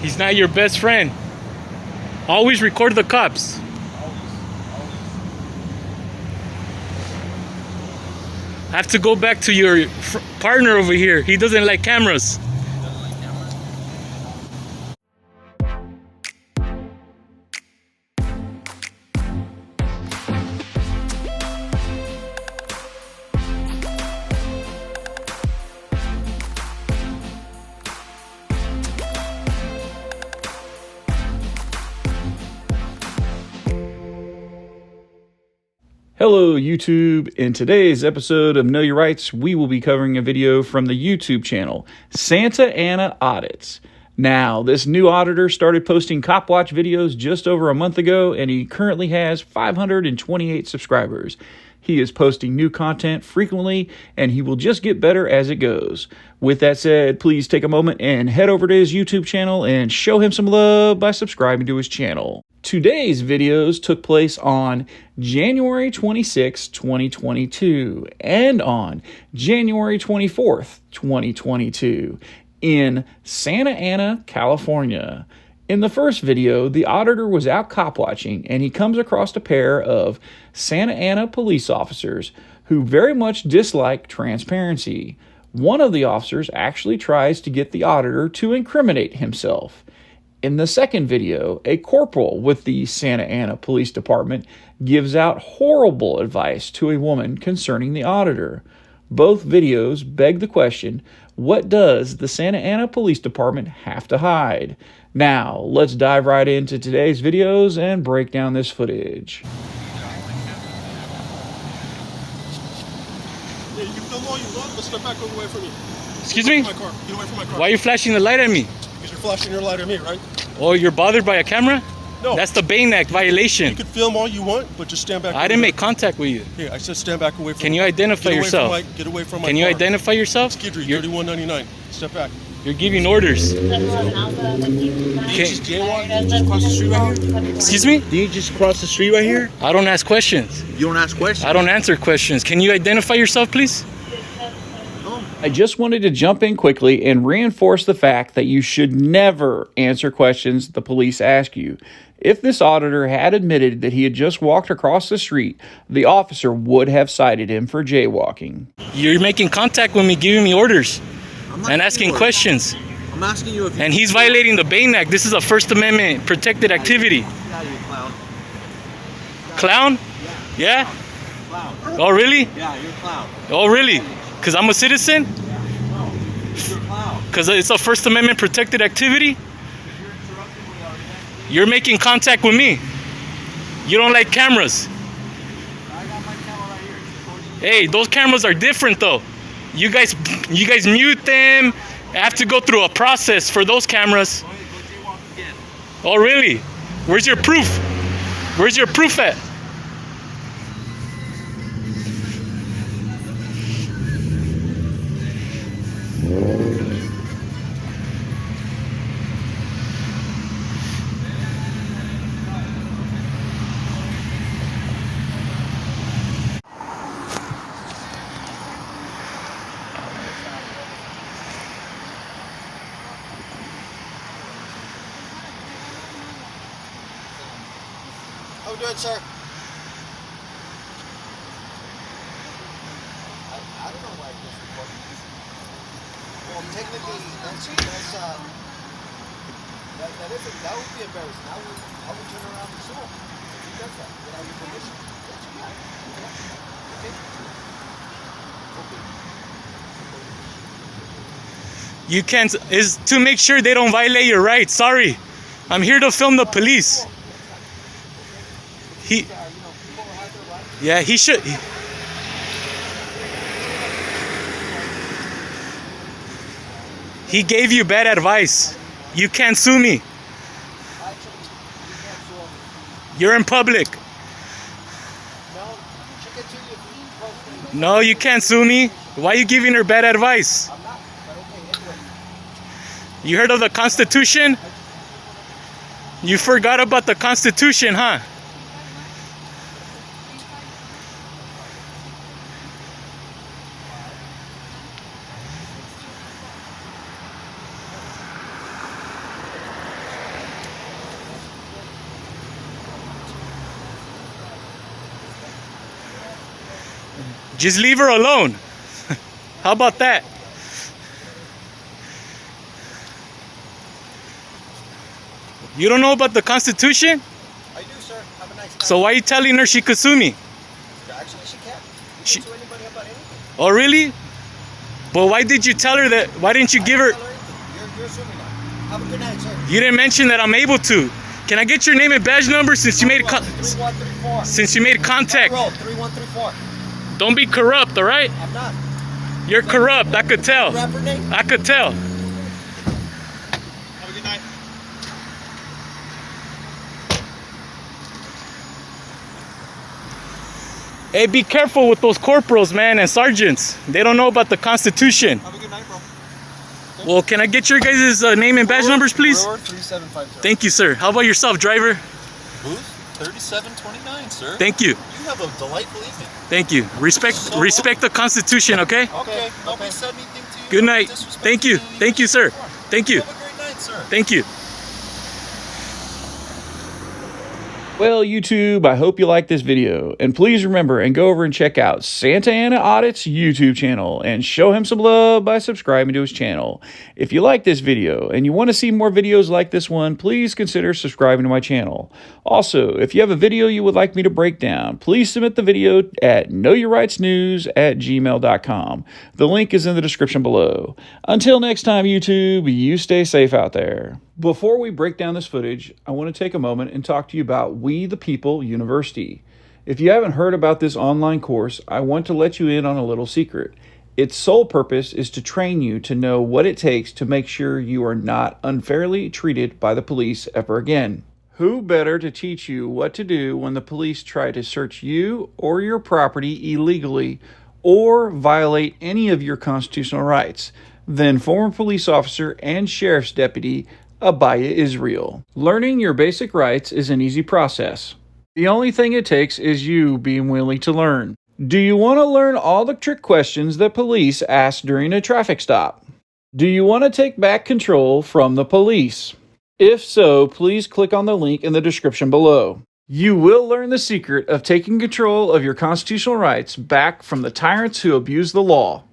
He's not your best friend. Always record the cops. I have to go back to your partner over here. He doesn't like cameras. Hello YouTube. In today's episode of Know Your Rights, we will be covering a video from the YouTube channel, Santa Ana Audits. Now, this new auditor started posting Cop Watch videos just over a month ago, and he currently has 528 subscribers. He is posting new content frequently, and he will just get better as it goes. With that said, please take a moment and head over to his YouTube channel and show him some love by subscribing to his channel. Today's videos took place on January 26, 2022 and on January 24th, 2022 in Santa Ana, California. In the first video, the auditor was out cop watching and he comes across a pair of Santa Ana police officers who very much dislike transparency. One of the officers actually tries to get the auditor to incriminate himself. In the second video, a corporal with the Santa Ana Police Department gives out horrible advice to a woman concerning the auditor. Both videos beg the question, what does the Santa Ana Police Department have to hide? Now, let's dive right into today's videos and break down this footage. Yeah, you can film all you want, but step back away from me. Excuse me? Get away from my car. Why are you flashing the light at me? Because you're flashing your light at me, right? Oh, you're bothered by a camera? No. That's the Bain Act violation. You can film all you want, but just stand back. I didn't make contact with you. Here, I said stand back away from me. Can you identify yourself? Get away from my Can you car. identify yourself? Skidry, 3199. Step back. You're giving orders. Did you just jaywalk? Did you just cross the street right here? Excuse me? Did you just cross the street right here? I don't ask questions. You don't ask questions? I don't answer questions. Can you identify yourself, please? I just wanted to jump in quickly and reinforce the fact that you should never answer questions the police ask you. If this auditor had admitted that he had just walked across the street, the officer would have cited him for jaywalking. You're making contact with me, giving me orders and asking questions. I'm asking you if And he's violating the Bain Act. This is a First Amendment protected activity. Yeah, you clown. Clown? Yeah? Clown. Oh, really? Yeah, you're a clown. Oh, really? Because I'm a citizen? You're a clown. Because it's a First Amendment protected activity? You're interrupting me already. You're making contact with me. You don't like cameras. I got my camera right here. Hey, those cameras are different though. You guys mute them. I have to go through a process for those cameras. Go jaywalk again. Oh, really? Where's your proof? Where's your proof at? How we doing, sir? I don't know why this recording is. Well, technically, that would be embarrassing. I would turn around and sue him if he does that without your permission. That's fine. Okay. You can't, is to make sure they don't violate your rights. Sorry. I'm here to film the police. Yeah, he should. He gave you bad advice. You can't sue me. You're in public. No, you can't sue me. Why are you giving her bad advice? You heard of the Constitution? You forgot about the Constitution, huh? Just leave her alone. How about that? You don't know about the Constitution? I do, sir. Have a nice day. So why are you telling her she could sue me? Actually, she can't. She- She can sue anybody about anything. Oh, really? But why did you tell her that? Why didn't you give her? Tell her anything. You're assuming now. Have a good night, sir. You didn't mention that I'm able to. Can I get your name and badge number since you made 3134. since you made contact? Road 3134. Don't be corrupt, all right? I'm not. You're corrupt. I could tell. Rapper name? I could tell. Have a good night. Hey, be careful with those corporals, man, and sergeants. They don't know about the Constitution. Have a good night, bro. Well, can I get your guys' name and badge numbers, please? Brewer 3750. Thank you, sir. How about yourself, driver? Booth 3729, sir. Thank you. You have a delightful evening. Thank you. Respect the Constitution, okay? Okay. Nobody said anything to you. Good night. Disrespected Thank you. any Thank you, sir. Thank you. Have a great night, sir. Thank you. Well, YouTube, I hope you liked this video. And please remember and go over and check out Santa Ana Audit's YouTube channel and show him some love by subscribing to his channel. If you like this video and you want to see more videos like this one, please consider subscribing to my channel. Also, if you have a video you would like me to break down, please submit the video at knowyourrightsnews@gmail.com. The link is in the description below. Until next time, YouTube, you stay safe out there. Before we break down this footage, I want to take a moment and talk to you about We the People University. If you haven't heard about this online course, I want to let you in on a little secret. Its sole purpose is to train you to know what it takes to make sure you are not unfairly treated by the police ever again. Who better to teach you what to do when the police try to search you or your property illegally or violate any of your constitutional rights than former police officer and sheriff's deputy Abiyah Israel. Learning your basic rights is an easy process. The only thing it takes is you being willing to learn. Do you want to learn all the trick questions that police ask during a traffic stop? Do you want to take back control from the police? If so, please click on the link in the description below. You will learn the secret of taking control of your constitutional rights back from the tyrants who abuse the law.